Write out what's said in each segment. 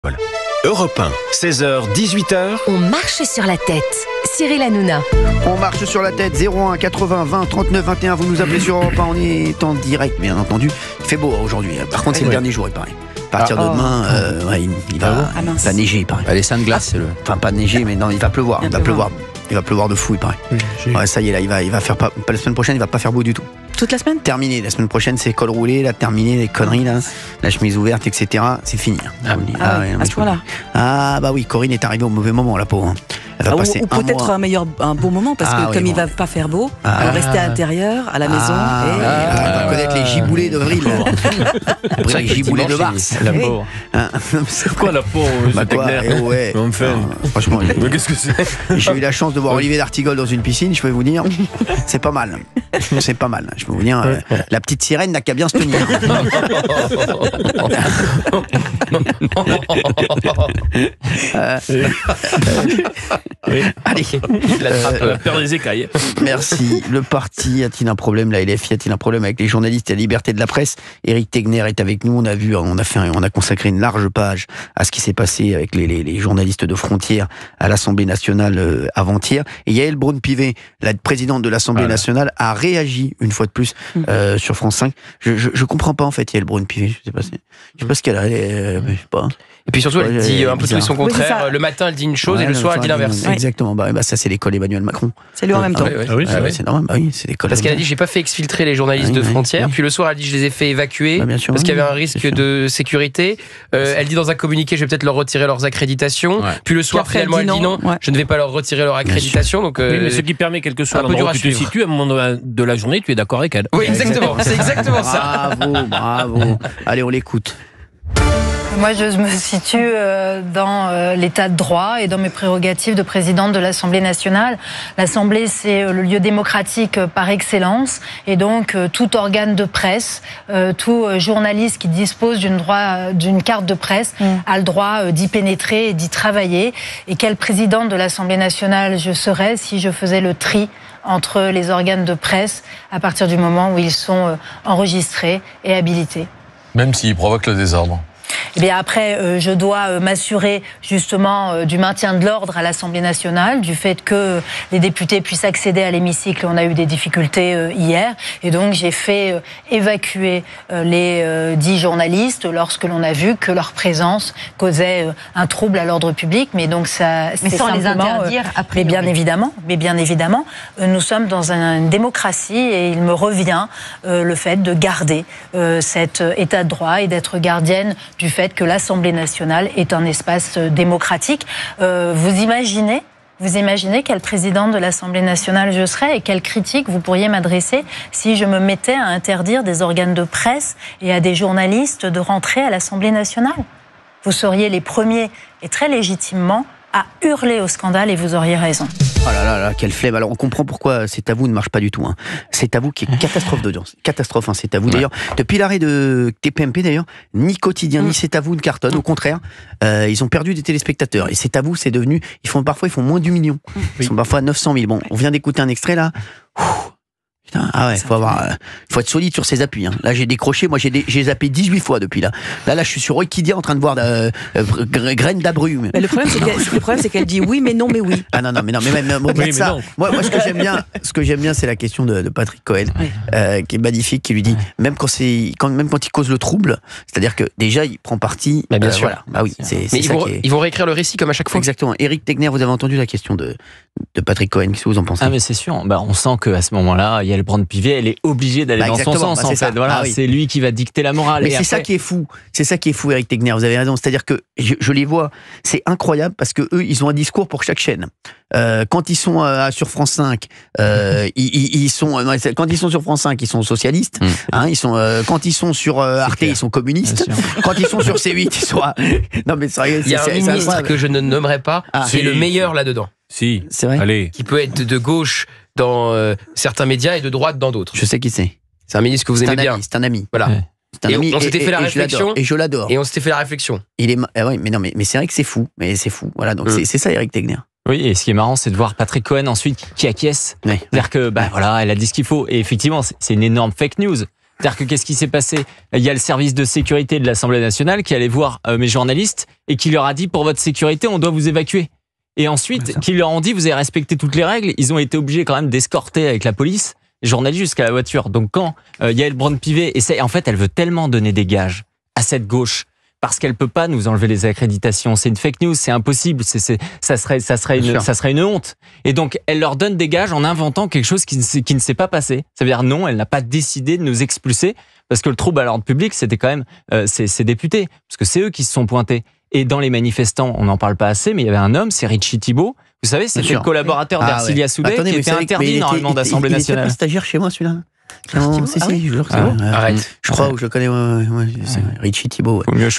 Voilà. Europe 1, 16h, 18h. On marche sur la tête. Cyril Hanouna. On marche sur la tête, 01 80 20 39 21. Vous nous appelez sur Europe 1, on est en direct, bien entendu. Il fait beau aujourd'hui. Par contre, c'est le dernier jour, il paraît. À partir de demain, il va neiger, il paraît. Les seins de glace, c'est le. Enfin, pas neiger, mais non, il va pleuvoir. Il va pleuvoir de fou, il paraît. Ouais, ça y est, là, il va faire pas la semaine prochaine, il va pas faire beau du tout. Toute la semaine ? Terminé. La semaine prochaine, c'est col roulé, là, terminé, les conneries, là, la chemise ouverte, etc. C'est fini. À ce point-là. Ah, bah oui, Corinne est arrivée au mauvais moment, la pauvre. Elle va passer ou peut-être un bon moment, parce que comme il va pas faire beau, elle va rester à l'intérieur, à la maison. Elle va connaître les giboulées d'avril. Les giboulées de mars. La pauvre. C'est quoi la pauvre, ouais. Enfin. Franchement, Mais qu'est-ce que c'est ? j'ai eu la chance de voir Olivier d'Artigol dans une piscine, je peux vous dire. C'est pas mal. C'est pas mal. Je peux vous dire, la petite sirène n'a qu'à bien se tenir. Allez. La peur des écailles. Merci. Le parti a-t-il un problème ? La LFI a-t-il un problème avec les journalistes et la liberté de la presse ? Éric Tegner est avec nous. On a consacré une large page à ce qui s'est passé avec les journalistes de Frontières à l'Assemblée nationale avant-hier. Et Yael Braun-Pivet, la présidente de l'Assemblée nationale, a réagi une fois de plus sur France 5. Je comprends pas en fait Yael Braun-Pivet. Je sais pas ce qu'elle a. Je sais pas. Et puis surtout, elle dit un peu tout et son contraire. Le matin, elle dit une chose et le soir, elle dit l'inverse. Exactement. Ça, c'est l'école Emmanuel Macron. C'est lui en même temps. C'est normal. C'est l'école. Parce qu'elle a dit, j'ai pas fait exfiltrer les journalistes de Frontières. Puis le soir, elle dit, je les ai fait évacuer parce qu'il y avait un risque de sécurité. Elle dit dans un communiqué, je vais peut-être leur retirer leurs accréditations. Puis le soir, finalement, elle dit non, je ne vais pas leur retirer leur accréditation. Donc, mais ce qui permet, quel que soit l'endroit où tu te situes, à un moment de la journée, tu es d'accord avec elle. Oui, exactement. C'est exactement ça. Bravo. Allez, on l'écoute. Moi, je me situe dans l'état de droit et dans mes prérogatives de présidente de l'Assemblée nationale. L'Assemblée, c'est le lieu démocratique par excellence. Et donc, tout organe de presse, tout journaliste qui dispose d'une carte de presse a le droit d'y pénétrer et d'y travailler. Et quelle présidente de l'Assemblée nationale je serais si je faisais le tri entre les organes de presse à partir du moment où ils sont enregistrés et habilités. Même s'ils provoquent le désordre. Eh bien après, je dois m'assurer justement du maintien de l'ordre à l'Assemblée nationale, du fait que les députés puissent accéder à l'hémicycle. On a eu des difficultés hier, et donc j'ai fait évacuer les 10 journalistes lorsque l'on a vu que leur présence causait un trouble à l'ordre public. Mais donc ça, mais sans les interdire après. Mais bien évidemment, nous sommes dans une démocratie et il me revient le fait de garder cet état de droit et d'être gardienne du fait que l'Assemblée nationale est un espace démocratique. Vous imaginez quelle présidente de l'Assemblée nationale je serais et quelle critique vous pourriez m'adresser si je me mettais à interdire des organes de presse et à des journalistes de rentrer à l'Assemblée nationale ? Vous seriez les premiers, et très légitimement, à hurler au scandale, et vous auriez raison. Oh là, quelle flemme. Alors on comprend pourquoi C'est à vous ne marche pas du tout. C'est à vous qui est catastrophe d'audience. Catastrophe, C'est à vous. D'ailleurs, depuis l'arrêt de TPMP, d'ailleurs, ni Quotidien, ni C'est à vous ne cartonne. Au contraire, ils ont perdu des téléspectateurs. Et C'est à vous, c'est devenu... Parfois, ils font moins du million. Ils sont parfois à 900 000. Bon, on vient d'écouter un extrait, là. Putain, faut être solide sur ses appuis. Là, j'ai décroché, moi j'ai zappé 18 fois depuis là. Là, je suis sur Wikidien en train de voir graines d'abru. Mais le problème, c'est qu'elle dit oui, mais non, mais oui. Ah non, mais même au-delà de ça. Moi, ce que j'aime bien, c'est la question de Patrick Cohen, qui est magnifique, qui lui dit même quand il cause le trouble, c'est-à-dire que déjà il prend parti. Bien sûr. Voilà. Ah oui, c'est mais ça ils vont réécrire le récit comme à chaque fois. Exactement. Éric Tegner, vous avez entendu la question de Patrick Cohen. Qu'est-ce que vous en pensez ? Ah mais c'est sûr. On sent qu'à ce moment-là, Yael Braun-Pivet, elle est obligée d'aller dans son sens. En fait, voilà, c'est lui qui va dicter la morale. Mais c'est ça qui est fou. C'est ça qui est fou, Éric Tegner. Vous avez raison. C'est-à-dire que je les vois. C'est incroyable parce que eux, ils ont un discours pour chaque chaîne. Quand ils sont sur France 5, ils sont quand ils sont sur France 5, ils sont socialistes. Quand ils sont sur Arte, ils sont communistes. Quand ils sont sur C8, ils sont. Non mais sérieux, il y a un ministre que je ne nommerai pas, qui est le meilleur là-dedans. Si, c'est vrai. Allez. Qui peut être de gauche dans certains médias et de droite dans d'autres. Je sais qui c'est. C'est un ministre que vous aimez bien. C'est un ami. Voilà. C'est un ami. On s'était fait la réflexion. Et je l'adore. Et on s'était fait la réflexion. Il est. Mais c'est vrai que c'est fou. Mais c'est fou. Voilà. Donc c'est ça, Éric Tegner. Oui, et ce qui est marrant, c'est de voir Patrick Cohen ensuite qui acquiesce. C'est-à-dire que, voilà, elle a dit ce qu'il faut. Et effectivement, c'est une énorme fake news. C'est-à-dire que qu'est-ce qui s'est passé? Il y a le service de sécurité de l'Assemblée nationale qui allait voir mes journalistes et qui leur a dit pour votre sécurité, on doit vous évacuer. Et ensuite, qui leur ont dit vous avez respecté toutes les règles. Ils ont été obligés quand même d'escorter avec la police les journalistes jusqu'à la voiture. Donc quand Yael Braun-Pivet essaie, en fait, elle veut tellement donner des gages à cette gauche. Parce qu'elle peut pas nous enlever les accréditations. C'est une fake news, c'est impossible. Ça serait une honte. Et donc, elle leur donne des gages en inventant quelque chose qui ne s'est pas passé. Ça veut dire non, elle n'a pas décidé de nous expulser parce que le trouble à l'ordre public, c'était quand même ces députés, parce que c'est eux qui se sont pointés. Et dans les manifestants, on n'en parle pas assez, mais il y avait un homme, c'est Richie Thibault. Vous savez, c'était le collaborateur d'Ercilia Soubey qui était interdit normalement d'Assemblée nationale. Il était pas stagiaire chez moi, celui-là. Arrête. Je crois que je le connais. C'est Richie Thibault. Il est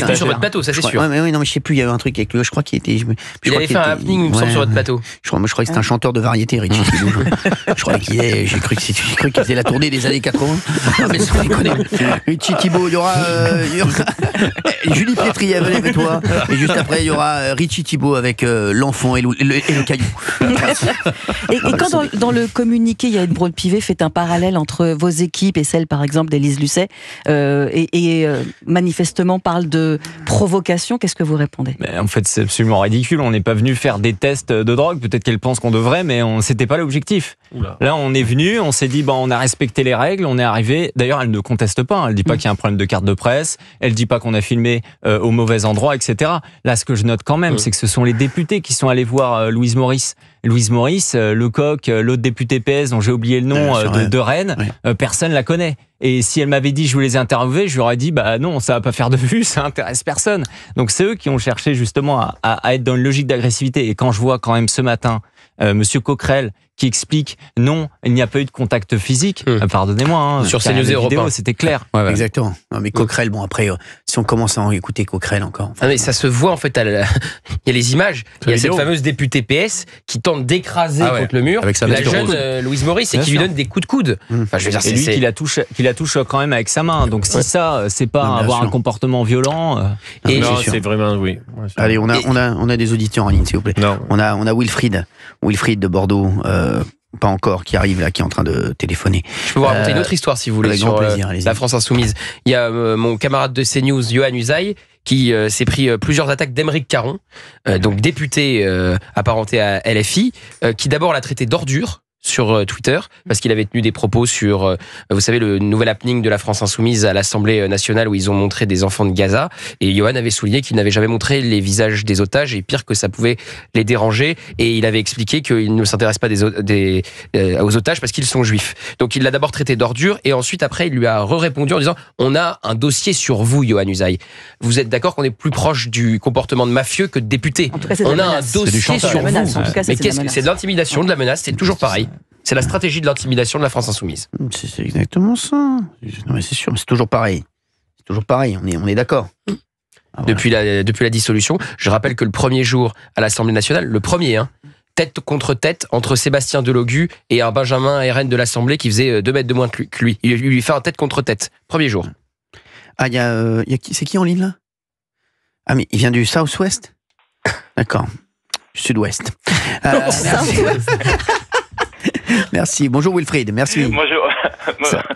venu sur votre plateau, ça c'est sûr. Oui, non, mais je sais plus. Il y avait un truc avec lui. Je crois qu'il était. Il avait fait un happening, il me semble, sur votre plateau. Je crois que c'était un chanteur de variété, Richie Thibault. Je crois qu'il est. J'ai cru qu'il faisait la tournée des années 80. Non, mais ça, je connais. Richie Thibault. Il y aura Julie Pietri, venez toi. Et juste après, il y aura Richie Thibault avec l'enfant et le caillou. Et quand dans le communiqué, il y a une Braun-Pivet fait un parallèle entre vos équipes et celle, par exemple, d'Élise Lucet, et manifestement parle de provocation, qu'est-ce que vous répondez? En fait, c'est absolument ridicule. On n'est pas venu faire des tests de drogue. Peut-être qu'elle pense qu'on devrait, mais c'était pas l'objectif. Là, on est venu, on s'est dit, on a respecté les règles, on est arrivé. D'ailleurs, elle ne conteste pas. Elle dit pas qu'il y a un problème de carte de presse. Elle dit pas qu'on a filmé au mauvais endroit, etc. Là, ce que je note quand même, c'est que ce sont les députés qui sont allés voir Louise Maurice. Louise Maurice, Lecoq, l'autre député PS dont j'ai oublié le nom de Rennes, personne la connaît. Et si elle m'avait dit je vous les ai interviewés, je lui aurais dit non, ça va pas faire de vues, ça intéresse personne. Donc c'est eux qui ont cherché justement à être dans une logique d'agressivité. Et quand je vois quand même ce matin Monsieur Coquerel qui explique non, il n'y a pas eu de contact physique. Pardonnez-moi, sur CNews et Europe 1, c'était clair. Exactement. Non, mais Coquerel, après, si on commence à en écouter Coquerel encore. Mais ça se voit en fait. Il y a les images. Il y a cette fameuse députée PS qui tente d'écraser contre le mur la jeune Louise Maurice et qui lui donne des coups de coude. Enfin, je veux dire, c'est lui qui la touche quand même avec sa main. Donc si ça, c'est pas avoir un comportement violent. Et non, c'est vraiment oui. Allez, on a des auditeurs en ligne, s'il vous plaît. On a Wilfried de Bordeaux. Pas encore, qui arrive là, qui est en train de téléphoner. Je peux vous raconter une autre histoire si vous voulez sur la France Insoumise. Il y a mon camarade de CNews, Yohann Usaï, qui s'est pris plusieurs attaques d'Aymeric Caron, donc député apparenté à LFI, qui d'abord l'a traité d'ordure sur Twitter, parce qu'il avait tenu des propos sur, vous savez, le nouvel happening de la France Insoumise à l'Assemblée nationale où ils ont montré des enfants de Gaza. Et Yohann avait souligné qu'il n'avait jamais montré les visages des otages et pire que ça pouvait les déranger. Et il avait expliqué qu'il ne s'intéresse pas aux otages parce qu'ils sont juifs. Donc il l'a d'abord traité d'ordure et ensuite après il lui a répondu en disant on a un dossier sur vous, Yohann Usaï. Vous êtes d'accord qu'on est plus proche du comportement de mafieux que de député? On a un dossier sur vous. Mais c'est de l'intimidation, de la menace, c'est toujours pareil. C'est la stratégie de l'intimidation de la France Insoumise. C'est exactement ça. Non mais c'est sûr, mais c'est toujours pareil. C'est toujours pareil, on est d'accord. Depuis la dissolution, je rappelle que le premier jour à l'Assemblée nationale, le premier, tête contre tête entre Sébastien Delogu et un Benjamin RN de l'Assemblée qui faisait 2 mètres de moins que lui. Il lui fait un tête contre tête. Premier jour. Ah, c'est qui en ligne là? Ah, mais il vient du South-Ouest? D'accord. Du Sud-Ouest. Merci. Bonjour Wilfried, merci. Bonjour.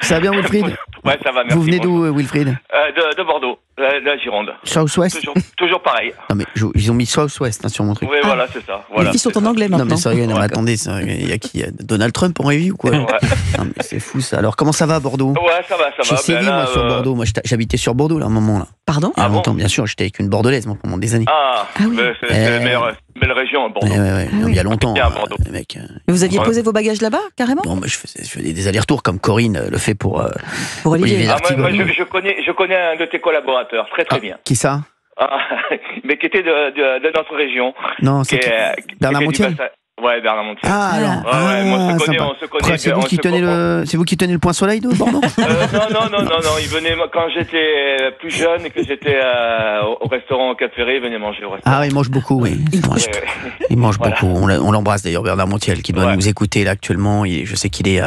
Ça va bien Wilfried? Ouais, ça va, merci. Vous venez d'où Wilfried? De Bordeaux, la Gironde. South-Ouest? Toujours pareil. Non mais ils ont mis South-Ouest sur mon truc. Oui, voilà, c'est ça. Voilà. Les filles sont en anglais maintenant. Non mais sérieux, attendez, il y a qui? Donald Trump en revue ou quoi? Non mais c'est fou ça. Alors comment ça va à Bordeaux? Ouais, ça va. J'ai sévi moi sur Bordeaux. Moi j'habitais sur Bordeaux là un moment là. Pardon? Il y a longtemps, bien sûr, j'étais avec une Bordelaise moi pendant des années. Oui. C'est la meilleure belle région, Bordeaux. Il y a longtemps, mec. Vous aviez posé vos bagages là-bas, carrément? Non, mais je faisais des allers-retours comme Corinne le fait pour Olivier. Moi, je connais un de tes collaborateurs, très bien. Qui ça? Mais qui était de notre région. Non, c'est Bernard Montiel. Ouais, Bernard Montiel. Moi, on se connaît. C'est vous qui tenez le point soleil de Bordeaux? Non, il venait quand j'étais plus jeune et que j'étais au restaurant au Cap Ferré, il venait manger au restaurant. Ah, il mange beaucoup, oui. Il mange beaucoup. On l'embrasse d'ailleurs, Bernard Montiel, qui doit nous écouter là actuellement. Je sais qu'il est...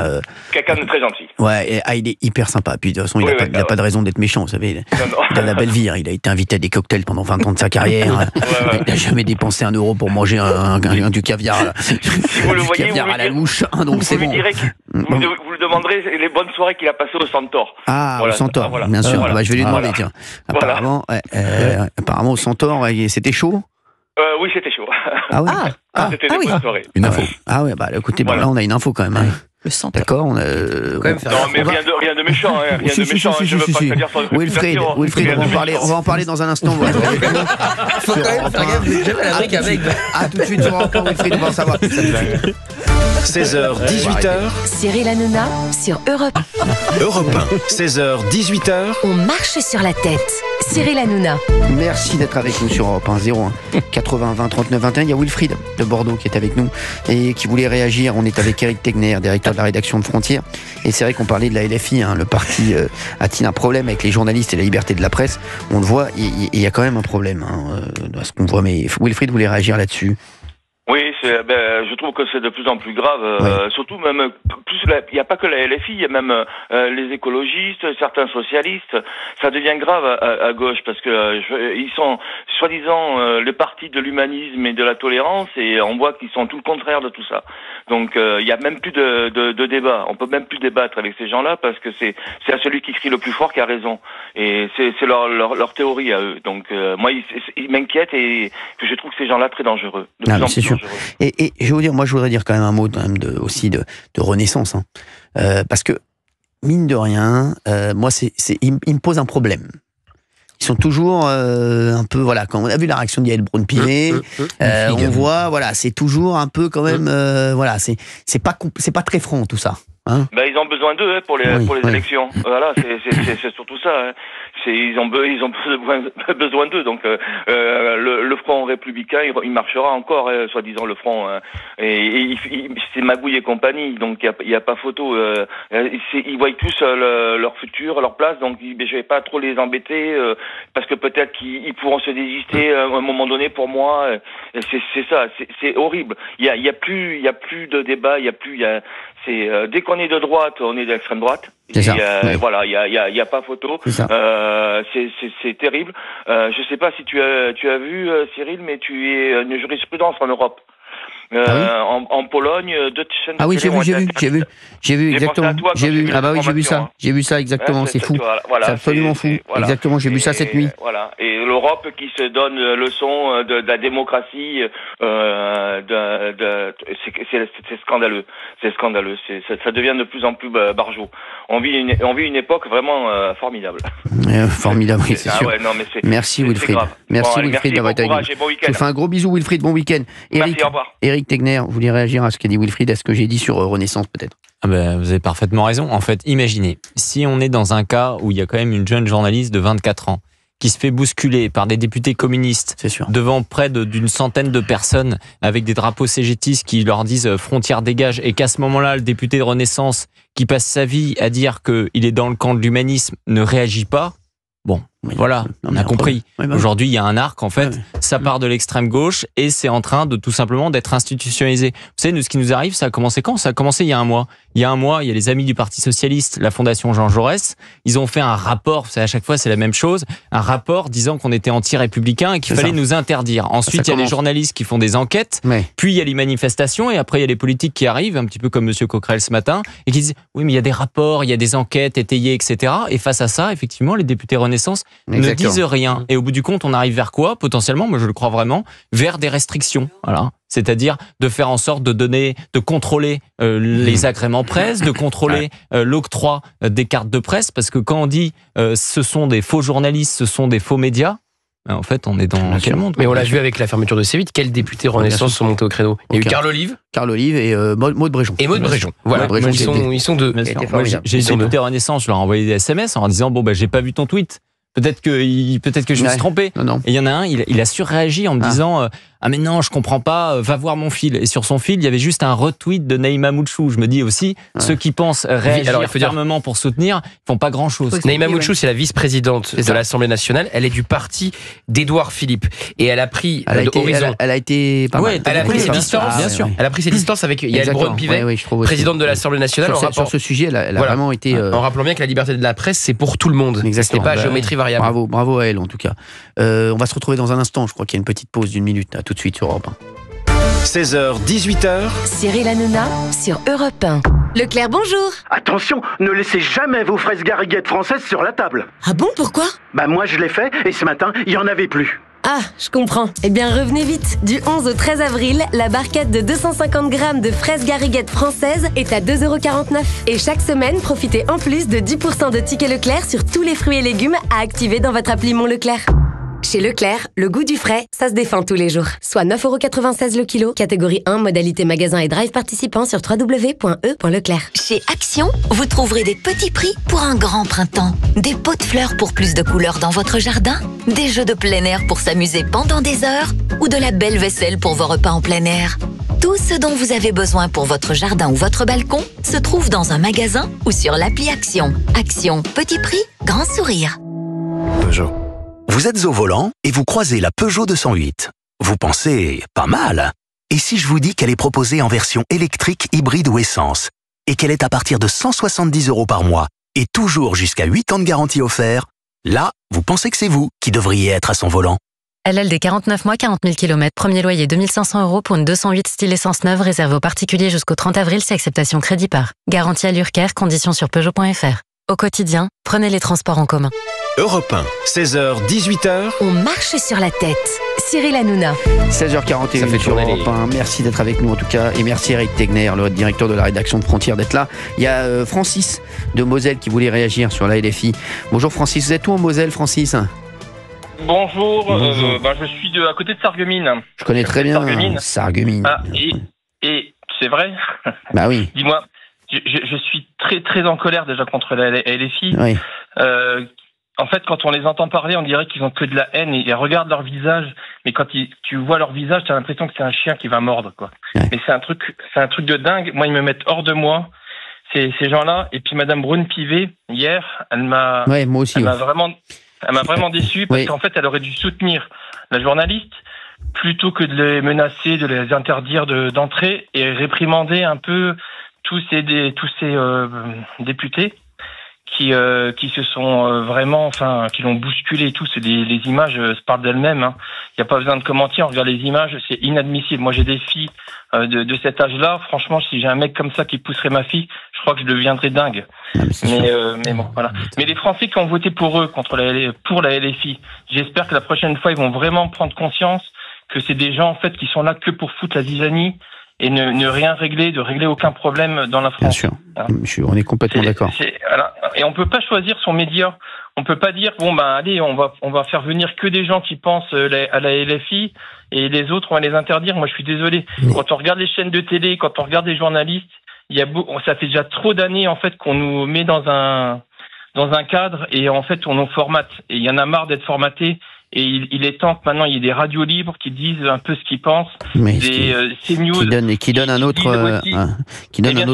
quelqu'un de très gentil. Ouais, il est hyper sympa. Puis de toute façon, il n'a pas de raison d'être méchant, vous savez. Il a la belle vie. Il a été invité à des cocktails pendant 20 ans de sa carrière. Il n'a jamais dépensé 1 euro pour manger du caviar. Si vous le voyez, caviar à la louche, donc c'est bon. Vous le demanderez les bonnes soirées qu'il a passées au Centaure. Ah, au Centaure, bien sûr. Je vais lui demander, tiens. Apparemment, au Centaure, c'était chaud. Oui, c'était chaud. Ah oui. C'était des bonnes soirées. Une info. Ah ouais, écoutez, là on a une info quand même. Le Centaure. D'accord, non, mais rien de méchant, hein. Rien de méchant. Je veux pas te dire son Wilfried, on va en parler dans un instant. Faut quand même faire gaffe, vous êtes jamais à l'Amérique avec. Ah, tout de suite, sur Europe 1, Wilfried, on va en savoir. 16h, 18h. Cyril Hanouna sur Europe 1. Europe 1, 16h, 18h. On marche sur la tête. Cyril Hanouna. Merci d'être avec nous sur Europe 1, 01 80 20 39 21. Il y a Wilfried de Bordeaux qui est avec nous et qui voulait réagir. On est avec Eric Tegner, directeur de la rédaction de Frontières. Et c'est vrai qu'on parlait de la LFI, le parti a-t-il un problème avec les journalistes et la liberté de la presse? On le voit, il y a quand même un problème à ce qu'on voit. Mais Wilfried voulait réagir là-dessus. Oui, je trouve que c'est de plus en plus grave. Surtout même il n'y a pas que la LFI, il y a même les écologistes, certains socialistes. Ça devient grave à gauche parce que ils sont soi-disant le parti de l'humanisme et de la tolérance, et on voit qu'ils sont tout le contraire de tout ça. Donc il y a même plus de débat. On peut même plus débattre avec ces gens-là parce que c'est à celui qui crie le plus fort qui a raison. Et c'est leur théorie à eux. Donc moi, ils m'inquiètent et je trouve que ces gens-là très dangereux. C'est sûr. Et je vais vous dire, moi je voudrais dire quand même un mot aussi de renaissance, parce que mine de rien, moi il me pose un problème. Ils sont toujours un peu, voilà, quand on a vu la réaction d'Yael Braun-Pivet, on voit, voilà, c'est toujours un peu quand même, voilà, c'est pas très franc tout ça. Ils ont besoin d'eux pour les élections. Voilà, c'est surtout ça. Ils ont besoin d'eux. Donc le front républicain, il marchera encore, soi-disant le front. Et c'est Magouille et compagnie. Donc il y a pas photo. Ils voient tous leur futur, leur place. Donc je vais pas trop les embêter parce que peut-être qu'ils pourront se désister à un moment donné pour moi. C'est ça. C'est horrible. Il y a plus de débat. Dès qu'on est de droite, on est d'extrême droite. C'est ça. Voilà, il y a pas photo. C'est terrible. Je sais pas si tu as vu, Cyril, mais tu es une jurisprudence en Europe. En Pologne, 2 chaînes de télé j'ai vu exactement. J'ai vu ça exactement. C'est fou. Voilà, c'est absolument fou. Voilà. Exactement, j'ai vu ça cette nuit. Voilà. Et l'Europe qui se donne leçon de la démocratie, c'est scandaleux. C'est scandaleux. Ça devient de plus en plus barjot. On vit une époque vraiment formidable. Formidable, oui, c'est sûr. Merci Wilfried. Merci Wilfried d'avoir été avec nous. Je vous fais un gros bisou Wilfried, bon week-end. Merci, au revoir. Eric Tegner, vous voulez réagir à ce qu'a dit Wilfried, à ce que j'ai dit sur Renaissance peut-être? Vous avez parfaitement raison. En fait, imaginez, si on est dans un cas où il y a quand même une jeune journaliste de 24 ans qui se fait bousculer par des députés communistes devant près d'une centaine de personnes avec des drapeaux CGTistes qui leur disent « frontières dégage » et qu'à ce moment-là, le député de Renaissance qui passe sa vie à dire qu'il est dans le camp de l'humanisme ne réagit pas. Bon, voilà, on a compris. Aujourd'hui, il y a un arc, en fait, ça part de l'extrême gauche et c'est en train de tout simplement d'être institutionnalisé. Vous savez, ce qui nous arrive, ça a commencé quand? Ça a commencé il y a un mois. Il y a les amis du Parti Socialiste, la Fondation Jean Jaurès, ils ont fait un rapport, à chaque fois c'est la même chose, un rapport disant qu'on était anti-républicain et qu'il fallait nous interdire. Ensuite, il y a les journalistes qui font des enquêtes, puis il y a les manifestations et après il y a les politiques qui arrivent, un petit peu comme M. Coquerel ce matin, et qui disent « oui, mais il y a des rapports, il y a des enquêtes étayées, etc. » Et face à ça, effectivement, les députés Renaissance ne disent rien. Et au bout du compte, on arrive vers quoi? Potentiellement, moi je le crois vraiment, vers des restrictions. Voilà. C'est-à-dire de faire en sorte de contrôler les agréments presse, de contrôler l'octroi des cartes de presse, parce que quand on dit ce sont des faux journalistes, ce sont des faux médias, en fait, on est dans quel monde? Mais on l'a vu avec la fermeture de C8, quels députés Renaissance sont montés au créneau? Il y a eu Carl Olive et Maud Bréjon. Et Maud Bréjon. Voilà, ils sont deux. J'ai député Renaissance, je leur ai envoyé des SMS en leur disant « bon, j'ai pas vu ton tweet ». Peut-être que je me suis trompé. Non. Et il y en a un, il a surréagi en me disant ah mais non, je comprends pas, va voir mon fil. Et sur son fil, il y avait juste un retweet de Naïma Mouchou. Je me dis aussi, ceux qui pensent réagir fermement pour soutenir, font pas grand-chose. Naïma Mouchou, c'est la vice-présidente de l'Assemblée nationale. Elle est du parti d'Édouard Philippe. Et elle a pris Horizon. Elle a été... Elle a pris ses distances, bien sûr. Elle a pris ses distances avec Yael Braun-Pivet, présidente de l'Assemblée nationale. Sur ce sujet, elle a vraiment été... En rappelant bien que la liberté de la presse, c'est pour tout le monde. Ce n'est pas à géométrie variable. Bravo à elle, en tout cas. On va se retrouver dans un instant. Je crois qu'il y a une petite pause d'une minute, là, tout de suite sur Europe 1. 16h, 18h. Cyril Hanouna sur Europe 1. Leclerc, bonjour. Attention, ne laissez jamais vos fraises gariguettes françaises sur la table. Ah bon, pourquoi ? Moi je l'ai fait et ce matin, il n'y en avait plus. Ah, je comprends. Eh bien, revenez vite. Du 11 au 13 avril, la barquette de 250 grammes de fraises gariguettes françaises est à 2,49 €. Et chaque semaine, profitez en plus de 10% de tickets Leclerc sur tous les fruits et légumes à activer dans votre appli Mon Leclerc. Chez Leclerc, le goût du frais, ça se défend tous les jours. Soit 9,96 € le kilo, catégorie 1, modalité magasin et drive participant sur www.e.leclerc. Chez Action, vous trouverez des petits prix pour un grand printemps. Des pots de fleurs pour plus de couleurs dans votre jardin, des jeux de plein air pour s'amuser pendant des heures ou de la belle vaisselle pour vos repas en plein air. Tout ce dont vous avez besoin pour votre jardin ou votre balcon se trouve dans un magasin ou sur l'appli Action. Action, petit prix, grand sourire. Peugeot. Vous êtes au volant et vous croisez la Peugeot 208. Vous pensez, pas mal. Et si je vous dis qu'elle est proposée en version électrique, hybride ou essence, et qu'elle est à partir de 170 € par mois, et toujours jusqu'à 8 ans de garantie offert, là, vous pensez que c'est vous qui devriez être à son volant. LLD 49 mois, 40 000 km, premier loyer 2500 € pour une 208 style essence neuve réservée aux particuliers jusqu'au 30 avril, c'est acceptation crédit par. Garantie à l'URCAR, conditions sur Peugeot.fr. Au quotidien, prenez les transports en commun. Europe 1, 16h, 18h. On marche sur la tête. Cyril Hanouna. 16h41 sur Europe 1. Merci d'être avec nous en tout cas. Et merci Eric Tegner, le directeur de la rédaction de Frontières, d'être là. Il y a Francis de Moselle qui voulait réagir sur la LFI. Bonjour Francis, vous êtes où en Moselle, Francis ? Bonjour. Je suis à côté de Sarreguemines. Je connais très bien Sarreguemines. Et c'est vrai ? Bah oui. Dis-moi, je suis très très en colère déjà contre la LFI. Oui. En fait, quand on les entend parler, on dirait qu'ils ont que de la haine et regarde leur visage. Mais quand tu vois leur visage, tu as l'impression que c'est un chien qui va mordre, quoi. Ouais. Mais c'est un truc de dingue. Moi, ils me mettent hors de moi. Ces gens-là. Et puis Madame Braun-Pivet, hier, elle m'a vraiment déçu parce qu'en fait, elle aurait dû soutenir la journaliste plutôt que de les menacer, de les interdire d'entrer et réprimander un peu tous ces députés qui se sont vraiment, qui l'ont bousculé et tout. C'est les images se parlent d'elles-mêmes. Hein. Il n'y a pas besoin de commenter. On regarde les images, c'est inadmissible. Moi, j'ai des filles de cet âge-là. Franchement, si j'ai un mec comme ça qui pousserait ma fille, je crois que je deviendrais dingue. Mais bon, voilà. Mais les Français qui ont voté pour eux, pour la LFI, j'espère que la prochaine fois, ils vont vraiment prendre conscience que c'est des gens en fait qui sont là que pour foutre la zizanie et ne rien régler, de régler aucun problème dans la France. Bien sûr, on est complètement d'accord. Voilà. Et on peut pas choisir son média. On peut pas dire allez, on va faire venir que des gens qui pensent à la LFI et les autres on va les interdire. Moi je suis désolé. Quand on regarde les chaînes de télé, quand on regarde les journalistes, ça fait déjà trop d'années en fait qu'on nous met dans un cadre et en fait on nous formate. Et il y en a marre d'être formaté. Et il est temps que maintenant il y ait des radios libres qui disent un peu ce qu'ils pensent, CNews qui donnent un autre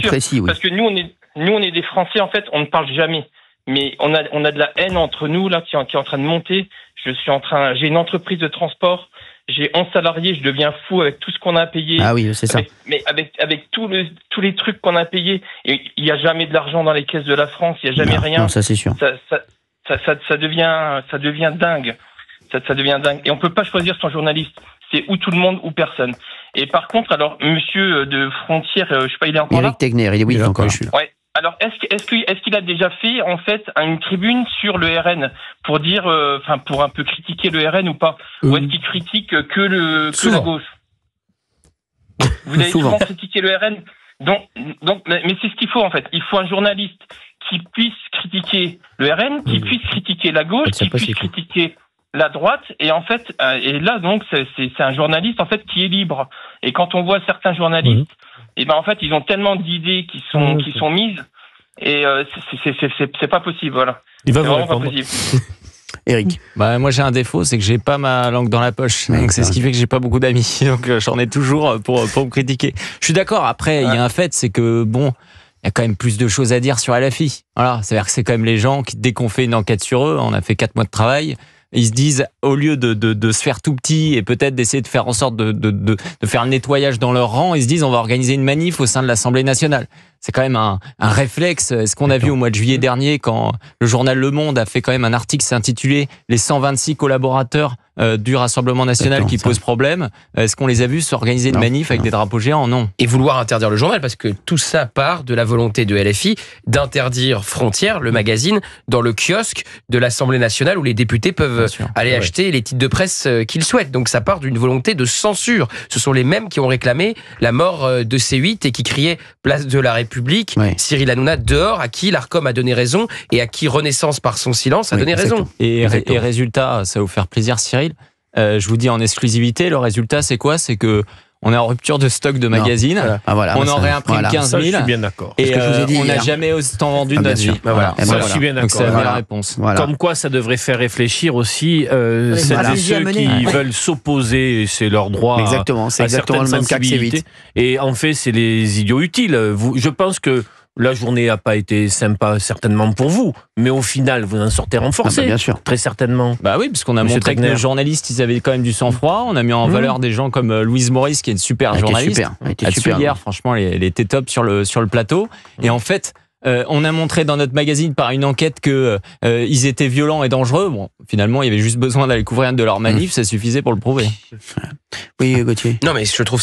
récit, oui. Parce que nous on est des Français en fait, on ne parle jamais. Mais on a de la haine entre nous là qui est en train de monter. J'ai une entreprise de transport, j'ai 11 salariés, je deviens fou avec tout ce qu'on a payé. Ah oui, c'est ça. Mais avec tous les trucs qu'on a payés, et il n'y a jamais de l'argent dans les caisses de la France, il n'y a jamais rien. Non, ça c'est sûr. Ça devient dingue. Ça devient dingue. Et on peut pas choisir son journaliste. C'est ou tout le monde ou personne. Et par contre, alors, monsieur de Frontières, je sais pas, il est encore là? Eric Tegner, il est encore là. Ouais. Alors, est-ce qu'il a déjà fait, en fait, une tribune sur le RN pour dire, pour un peu critiquer le RN ou pas? Ou est-ce qu'il critique que la gauche? Vous avez souvent critiqué le RN? Donc, mais c'est ce qu'il faut, en fait. Il faut un journaliste qui puisse critiquer le RN, qui puisse critiquer la gauche, qui puisse critiquer la droite, et en fait, et là donc c'est un journaliste en fait qui est libre. Et quand on voit certains journalistes, et en fait ils ont tellement d'idées qui sont mises, et c'est pas possible, voilà. Il va vraiment pas possible. Eric. Moi j'ai un défaut, c'est que j'ai pas ma langue dans la poche. Donc c'est ce qui fait que j'ai pas beaucoup d'amis. Donc j'en ai toujours pour me critiquer. Je suis d'accord. Après, il y a un fait, c'est que il y a quand même plus de choses à dire sur LFI. Voilà, c'est-à-dire que c'est quand même les gens qui, dès qu'on fait une enquête sur eux, on a fait 4 mois de travail, ils se disent, au lieu de se faire tout petit et peut-être d'essayer de faire en sorte de faire le nettoyage dans leur rang, ils se disent, on va organiser une manif au sein de l'Assemblée nationale. C'est quand même un réflexe. Ce qu'on a vu au mois de juillet dernier, quand le journal Le Monde a fait quand même un article s'intitulé « Les 126 collaborateurs du Rassemblement national qui posent problème ». Est-ce qu'on les a vus s'organiser une manif avec des drapeaux géants? Non. Et vouloir interdire le journal, parce que tout ça part de la volonté de LFI d'interdire Frontières, le magazine, dans le kiosque de l'Assemblée nationale où les députés peuvent aller acheter les titres de presse qu'ils souhaitent. Donc ça part d'une volonté de censure. Ce sont les mêmes qui ont réclamé la mort de C8 et qui criaient « Place de la République ». Cyril Hanouna dehors, à qui l'Arcom a donné raison et à qui Renaissance par son silence a donné raison. Et résultat, ça va vous faire plaisir Cyril, je vous dis en exclusivité, le résultat c'est quoi? C'est que on est en rupture de stock de magazines. On en réimprime 15 000. Je suis bien d'accord. Et on n'a jamais autant vendu de notre vie. Je suis bien d'accord. Donc c'est la réponse. Comme quoi, ça devrait faire réfléchir aussi celles et ceux qui veulent s'opposer, c'est leur droit. Exactement, c'est exactement le même cas que C8. Et en fait, c'est les idiots utiles. Je pense que la journée n'a pas été sympa, certainement pour vous, mais au final, vous en sortez renforcé. Bien sûr. Très certainement. Oui, parce qu'on a montré que les journalistes, ils avaient quand même du sang-froid. On a mis en valeur des gens comme Louise Maurice, qui est une super journaliste. Super. Hier, franchement, elle était top sur le plateau. Et en fait, on a montré dans notre magazine par une enquête que ils étaient violents et dangereux. Bon, finalement, il y avait juste besoin d'aller couvrir une de leurs manifs, ça suffisait pour le prouver. Oui, Gauthier. Non, mais je trouve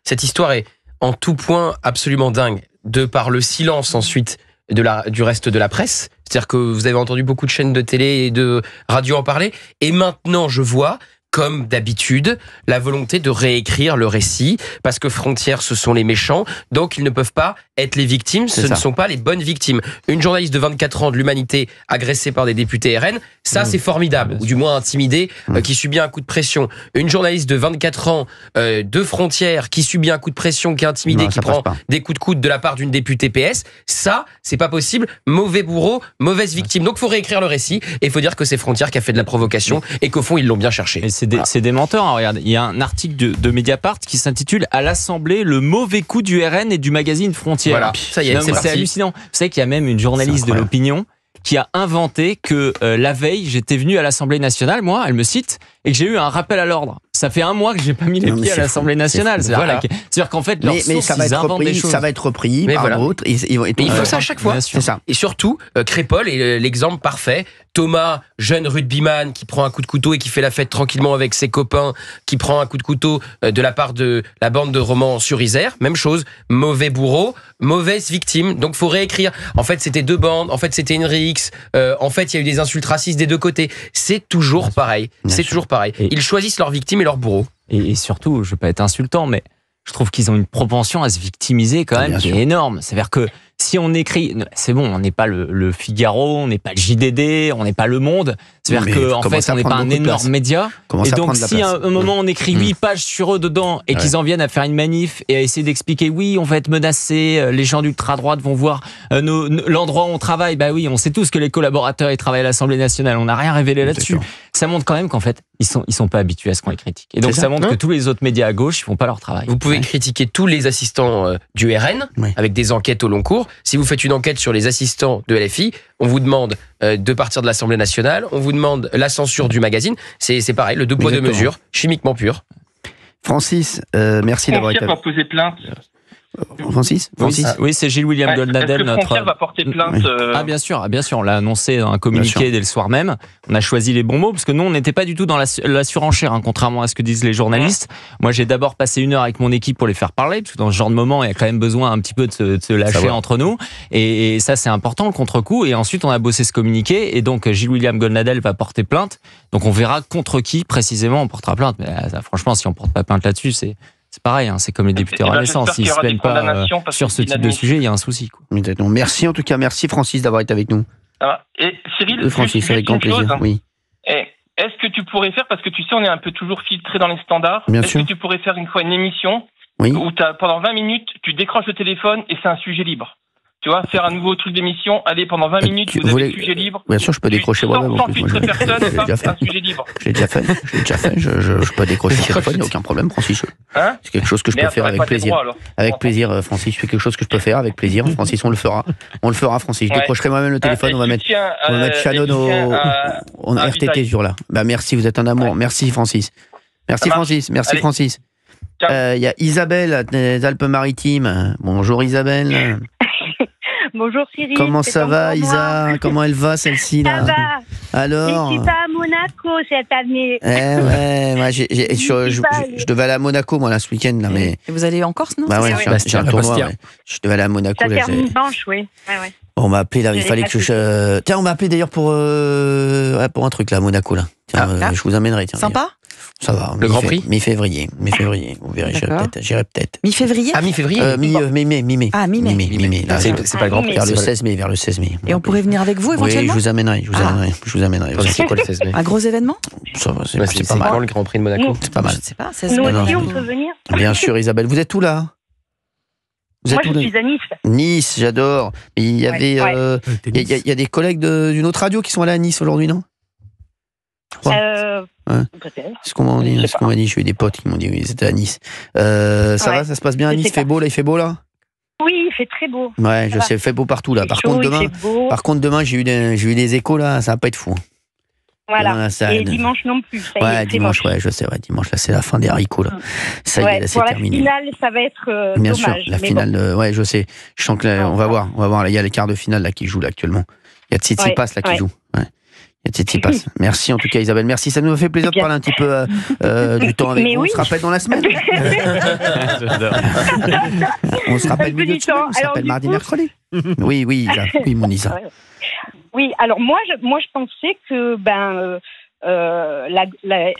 cette histoire est en tout point absolument dingue. De par le silence ensuite du reste de la presse. C'est-à-dire que vous avez entendu beaucoup de chaînes de télé et de radio en parler. Et maintenant, je vois, comme d'habitude, la volonté de réécrire le récit, parce que Frontières, ce sont les méchants, donc ils ne peuvent pas être les victimes, ce ne sont pas les bonnes victimes. Une journaliste de 24 ans de l'Humanité agressée par des députés RN, ça c'est formidable, ou du moins intimidée, qui subit un coup de pression. Une journaliste de 24 ans de Frontières qui subit un coup de pression, qui est intimidée, qui prend des coups de coude de la part d'une députée PS, ça c'est pas possible, mauvais bourreau, mauvaise victime. Donc il faut réécrire le récit, et il faut dire que c'est Frontières qui a fait de la provocation, et qu'au fond ils l'ont bien cherché. C'est des menteurs, hein. Regarde, il y a un article de Mediapart qui s'intitule « À l'Assemblée, le mauvais coup du RN et du magazine Frontières ». Voilà, ça y est, c'est hallucinant. Vous savez qu'il y a même une journaliste de l'opinion qui a inventé que la veille, j'étais venu à l'Assemblée nationale, moi, elle me cite, et que j'ai eu un rappel à l'ordre. Ça fait un mois que j'ai pas mis les pieds à l'Assemblée nationale. C'est-à-dire qu'en fait, leurs sources, ça va être repris par d'autres. Mais il faut ça à chaque fois. C'est ça. Et surtout, Crépol est l'exemple parfait. Thomas, jeune rugbyman qui prend un coup de couteau et qui fait la fête tranquillement avec ses copains, qui prend un coup de couteau de la part de la bande de Romans-sur-Isère. Même chose, mauvais bourreau, mauvaise victime. Donc faut réécrire. En fait, c'était deux bandes. En fait, c'était une rixe. En fait, il y a eu des insultes racistes des deux côtés. C'est toujours pareil. C'est toujours pareil. Ils choisissent leurs victimes et leurs bourreaux. Et surtout, je ne veux pas être insultant, mais je trouve qu'ils ont une propension à se victimiser quand même qui est énorme. C'est-à-dire que si on écrit, c'est bon, on n'est pas le Figaro, on n'est pas le JDD, on n'est pas Le Monde. C'est-à-dire qu'en fait, on n'est pas un énorme média. Et donc, si à un moment on écrit 8 pages sur eux dedans et qu'ils en viennent à faire une manif et à essayer d'expliquer, oui, on va être menacé, les gens d'ultra-droite vont voir l'endroit où on travaille. Bah oui, on sait tous que les collaborateurs ils travaillent à l'Assemblée nationale. On n'a rien révélé là-dessus. Ça montre quand même qu'en fait, ils sont pas habitués à ce qu'on les critique. Et donc, ça montre que tous les autres médias à gauche, ils font pas leur travail. Vous pouvez critiquer tous les assistants du RN avec des enquêtes au long cours. Si vous faites une enquête sur les assistants de LFI, on vous demande de partir de l'Assemblée nationale, on vous demande la censure du magazine. C'est pareil, le deux poids deux mesures, chimiquement pur. Francis, merci d'avoir été. Va poser plainte. Francis Oui, c'est Gilles-William Goldnadel. Est-ce que Frontières va porter plainte Ah bien sûr, on l'a annoncé dans un communiqué dès le soir même. On a choisi les bons mots parce que nous on n'était pas du tout dans la surenchère, contrairement à ce que disent les journalistes. Moi j'ai d'abord passé 1 heure avec mon équipe pour les faire parler, parce que dans ce genre de moment il y a quand même besoin un petit peu de se lâcher entre nous, et ça c'est important, le contre-coup. Et ensuite on a bossé ce communiqué, et donc Gilles-William Goldnadel va porter plainte. Donc on verra contre qui précisément on portera plainte. Mais franchement, si on porte pas plainte là-dessus, c'est pareil, c'est comme les députés Renaissance. S'ils ne se plaignent pas sur ce type de sujet, il y a un souci. Merci en tout cas, merci Francis d'avoir été avec nous. Et Cyril, Francis, avec grand plaisir. Oui. Est-ce que tu pourrais faire, parce que tu sais, on est un peu toujours filtré dans les standards, est-ce que tu pourrais faire une fois une émission où pendant 20 minutes, tu décroches le téléphone et c'est un sujet libre? Tu vois, faire un nouveau truc d'émission, allez, pendant 20 minutes, vous avez le sujet libre. Bien sûr, je peux décrocher moi-même. Sans filtre personne, c'est un sujet libre. J'ai déjà fait. Je peux décrocher le téléphone, il n'y a aucun problème, Francis. C'est quelque chose que je peux faire avec plaisir. Avec plaisir, Francis, c'est quelque chose que je peux faire avec plaisir. Francis, on le fera. On le fera, Francis. Je décrocherai moi-même le téléphone, on va mettre Shannon au RTT ce jour-là. Bah, merci, vous êtes un amour. Merci, Francis. Merci, Francis. Merci, Francis. Il y a Isabelle des Alpes-Maritimes. Bonjour, Isabelle. Bonjour Cyril. Comment ça va, Isa? Comment elle va, celle-ci là? Ça va. Alors? Je suis pas à Monaco cette année. Moi, je devais aller à Monaco moi là ce week-end là, mais. Et vous allez en Corse, non? Bah ouais, j'ai un tournoi. Ouais. Je devais aller à Monaco. Ça termine blanche, oui. Ouais. On m'a appelé là, il fallait que je. Tiens, on m'a appelé d'ailleurs pour un truc là à Monaco là. Tiens, je vous amènerai. Tiens, sympa. Ça va. Le Grand Prix Mi-février. Vous verrez, j'irai peut-être. Mi-février? Ah, mi-février. Mi-mai. Ah, mi-mai. C'est pas le Grand Prix. Vers le 16 mai. Et on pourrait venir avec vous éventuellement? Oui, je vous amènerai. C'est quoi le 16 mai? Un gros événement? Ça va, c'est pas mal. Le Grand Prix de Monaco. C'est pas mal. Je sais pas. Nous aussi, on peut venir. Bien sûr, Isabelle. Vous êtes où là? Moi, je suis à Nice. Nice, j'adore. Mais il y avait, il y a des collègues d'une autre radio qui sont allés à Nice aujourd'hui, non? Peut-être. C'est ce qu'on m'a dit. J'ai eu des potes qui m'ont dit oui, c'était à Nice. Ça va, ça se passe bien à Nice? Il fait beau là? Oui, il fait très beau. Ouais, je sais, il fait beau partout là. Par contre, demain, j'ai eu des échos là, ça va pas être fou. Voilà. Demain, et dimanche non plus. Ça dimanche, je sais. Dimanche, là, c'est la fin des haricots là. Ça y est, là, c'est terminé. La finale, ça va être bien dommage. Sûr, la finale, je sais. Je sens que on va voir. Là, il y a les quarts de finale là qui jouent là actuellement. Il y a Tsitsipas là qui joue. Il y a Tsitsipas. Merci en tout cas, Isabelle. Merci, ça nous a fait plaisir de parler un petit peu du temps avec vous. On se rappelle dans la semaine. On se rappelle milieu de semaine. On se rappelle mardi, mercredi. Oui, Isa. Oui, mon Isa. Oui, alors moi je pensais que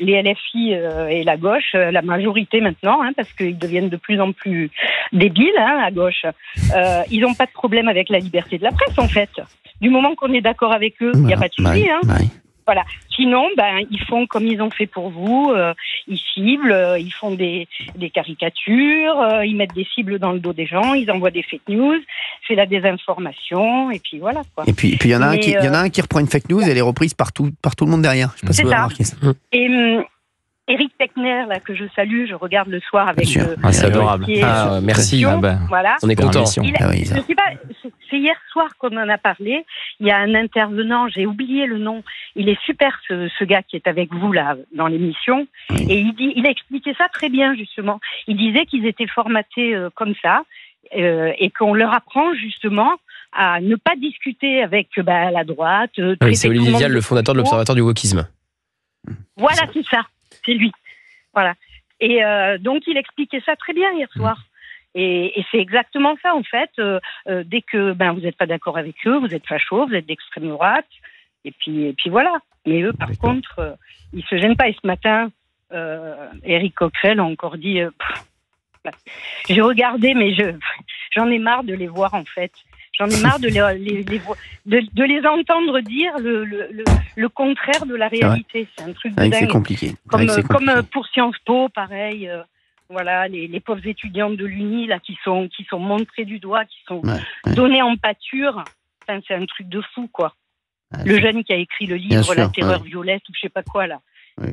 les LFI et la gauche, la majorité maintenant, parce qu'ils deviennent de plus en plus débiles, à gauche, ils n'ont pas de problème avec la liberté de la presse en fait. Du moment qu'on est d'accord avec eux, il n'y a pas de souci. Voilà. Sinon, ils font comme ils ont fait pour vous. Ils ciblent, ils font des caricatures, ils mettent des cibles dans le dos des gens, ils envoient des fake news, c'est la désinformation, et puis voilà quoi. Et puis il y en a un qui reprend une fake news, et elle est reprise par tout le monde derrière. Je sais pas si vous avez remarqué ça. Et Eric Techner, là, que je salue, je regarde le soir avec. C'est adorable. Merci. Voilà. On est content. Je sais pas, c'est hier soir qu'on en a parlé. Il y a un intervenant, j'ai oublié le nom. Il est super, ce gars qui est avec vous là dans l'émission. Et il a expliqué ça très bien justement. Il disait qu'ils étaient formatés comme ça et qu'on leur apprend justement à ne pas discuter avec la droite. C'est Olivier Vial, le fondateur de l'Observatoire du wokisme. Voilà, c'est ça. C'est lui. Voilà. Et donc, il expliquait ça très bien hier soir. Et c'est exactement ça, en fait. Dès que vous n'êtes pas d'accord avec eux, vous êtes facho, vous êtes d'extrême droite. Et puis voilà. Mais eux, par contre, ils se gênent pas. Et ce matin, Éric Coquerel a encore dit... j'ai regardé, mais j'en ai marre de les voir, en fait. J'en ai marre de les entendre dire le contraire de la réalité. C'est un truc de dingue. C'est compliqué. Comme pour Sciences Po, pareil. Voilà, les pauvres étudiants de l'Uni là qui sont montrés du doigt, qui sont donnés en pâture. Enfin, c'est un truc de fou, quoi. Le jeune qui a écrit le livre La Terreur violette ou je sais pas quoi là.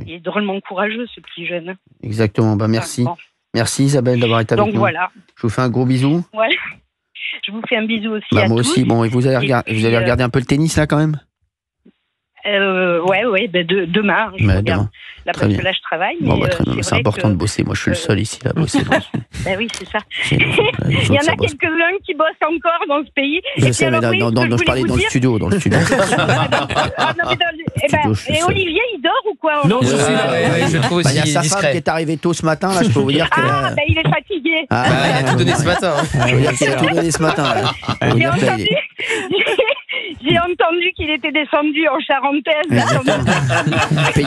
Il est drôlement courageux, ce petit jeune. Exactement. Merci. Merci Isabelle d'avoir été avec nous. Donc voilà. Je vous fais un gros bisou. Ouais. Je vous fais un bisou aussi à tous. Moi aussi. Bon, et vous allez regarder un peu le tennis là quand même? Demain. Je regarde. Là, parce que là, je travaille. C'est important de bosser. Moi, je suis le seul ici à bosser. Oui, c'est ça. Il y en a quelques-uns qui bossent encore dans ce pays. Je sais, mais je parlais dans le studio. Et Olivier, il dort ou quoi? Non, je trouve aussi. Il y a sa femme qui est arrivée tôt ce matin. Là, je peux vous dire que. Il est fatigué. Il a tout donné ce matin. Je veux dire qu'il a tout donné ce matin. J'ai entendu qu'il était descendu en charentaise.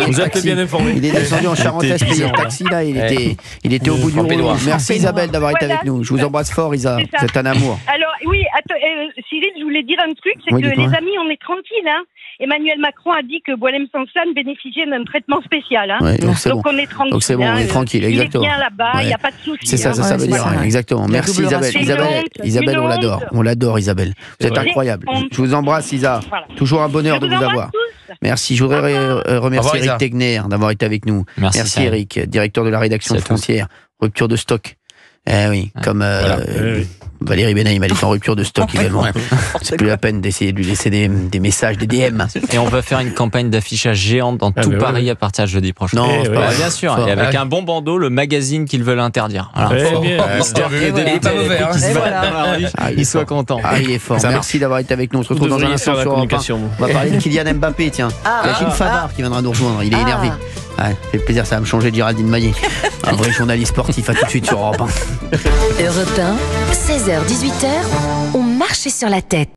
Vous êtes bien informé. Il est descendu en charentaise, payé le taxi, là. Il était au bout du rouleau. Merci Isabelle d'avoir été avec nous. Je vous embrasse fort, Isa. C'est un amour. Alors, oui, Cyril, je voulais dire un truc, c'est que les amis, on est tranquilles, hein. Emmanuel Macron a dit que Boualem-Sansane bénéficiait d'un traitement spécial. Hein. Ouais, donc on est tranquille. Donc c'est bon, on est tranquille, exactement. Il est bien là-bas, il n'y a pas de souci. C'est ça, ça veut dire, exactement. Merci Isabelle. Isabelle, on l'adore. On l'adore, Isabelle. Vous êtes incroyable. Je vous embrasse, Isa. Toujours un bonheur de vous avoir. Merci. Je voudrais remercier Eric Tegner d'avoir été avec nous. Merci Eric, directeur de la rédaction de Frontières. Rupture de stock. Oui, comme Valérie Benaïm, elle est en rupture de stock également. C'est plus la peine d'essayer de lui laisser des messages, des DM. Et on va faire une campagne d'affichage géante dans tout Paris à partir de jeudi prochain. Non, c'est pas bien sûr. Et avec un bon bandeau, le magazine qu'ils veulent interdire. Il soit content. Il est fort. Merci d'avoir été avec nous. On se retrouve dans un instant sur Europe 1. On va parler de Kylian Mbappé, tiens. Il y a Gilles Favard qui viendra nous rejoindre. Il est énervé. Ça fait plaisir, ça va me changer de Géraldine Maillet. Un vrai journaliste sportif, à tout de suite sur Europe 1. Europe 1, 16h-18h, on marche sur la tête.